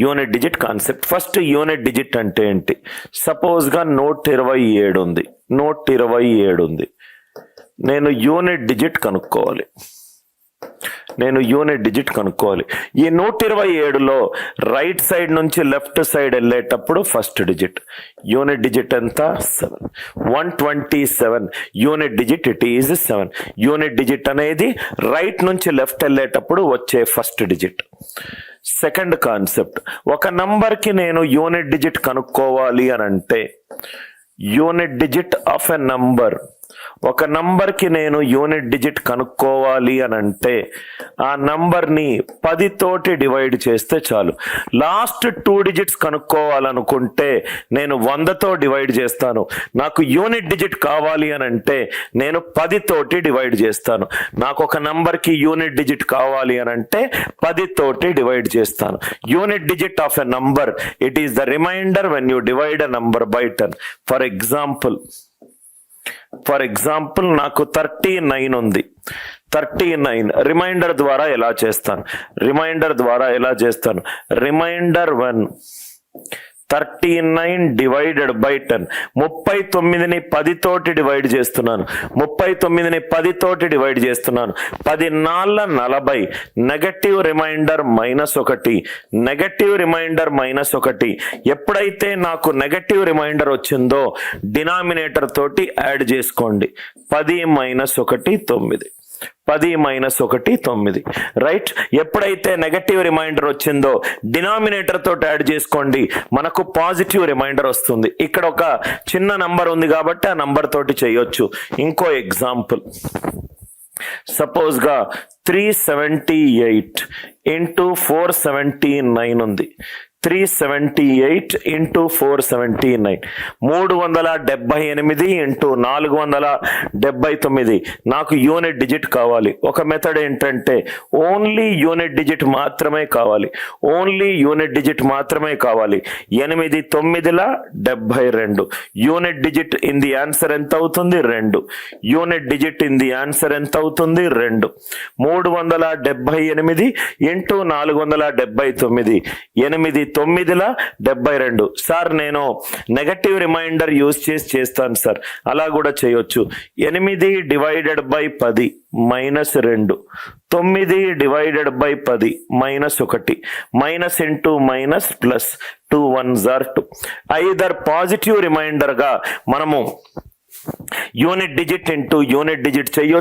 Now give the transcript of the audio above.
Unit digit concept. First unit digit అంటే ఏంటి? సపోజ్గా 127 ఉంది, 127 ఉంది. నేను యూనిట్ డిజిట్ కనుక్కోవాలి. ఈ 127లో రైట్ సైడ్ నుంచి లెఫ్ట్ సైడ్ వెళ్ళేటప్పుడు ఫస్ట్ డిజిట్. యూనిట్ డిజిట్ ఎంత? 7. 127 unit digit, it is 7. Unit digit అనేది రైట్ నుంచి లెఫ్ట్ వెళ్ళేటప్పుడు వచ్చే ఫస్ట్ డిజిట్. సెకండ్ కాన్సెప్ట్, ఒక నంబర్కి నేను యూనిట్ డిజిట్ కనుక్కోవాలి అని అంటే, unit digit of a number, ఒక నంబర్కి నేను యూనిట్ డిజిట్ కనుక్కోవాలి అని అంటే ఆ నంబర్ని 10 తోటి డివైడ్ చేస్తే చాలు. లాస్ట్ 2 డిజిట్స్ కనుక్కోవాలనుకుంటే నేను 100తో డివైడ్ చేస్తాను. నాకు యూనిట్ డిజిట్ కావాలి అని అంటే నేను 10 తోటి డివైడ్ చేస్తాను. నాకు ఒక నంబర్కి యూనిట్ డిజిట్ కావాలి అని అంటే 10 తోటి డివైడ్ చేస్తాను. Unit digit of a number, it is the remainder when you divide a number by 10. For example నాకు 39 ఉంది. 39 రిమైండర్ ద్వారా ఎలా చేస్తాను? Reminder 1 39 divided by 10. 39ని 10 తోటి డివైడ్ చేస్తున్నాను. 10 4 40. Negative remainder -1. ఎప్పుడైతే నాకు నెగటివ్ రిమైండర్ వచ్చిందో డినామినేటర్ తోటి యాడ్ చేసుకోండి. 10 - 1 9. రైట్? ఎప్పుడైతే నెగటివ్ రిమైండర్ వచ్చిందో డినామినేటర్ తోటి యాడ్ చేసుకోండి, మనకు పాజిటివ్ రిమైండర్ వస్తుంది. ఇక్కడ ఒక చిన్న నంబర్ ఉంది కాబట్టి ఆ నంబర్ తోటి చేయొచ్చు. ఇంకో ఎగ్జాంపుల్, సపోజ్గా 378 ఇంటూ 479 ఉంది. 378 ఇంటూ 479 378 ఇంటూ 479. నాకు యూనిట్ డిజిట్ కావాలి. ఒక మెథడ్ ఏంటంటే ఓన్లీ యూనిట్ డిజిట్ మాత్రమే కావాలి. 8 9 72. Unit digit in the answer ఎంత అవుతుంది? 2. Unit digit in the answer ఎంత అవుతుంది? 2. 378 ఇంటూ 479 8 9 72. సార్ నేను నెగటివ్ రిమైండర్ యూజ్ చేస్తాను సార్. అలా కూడా చేయొచ్చు. 8 divided by 10 -2. 9 divided by 10 -1. Minus into minus plus 2 1s are 2. Either positive remainder గా మనము unit digit into unit digit చేయొచ్చు.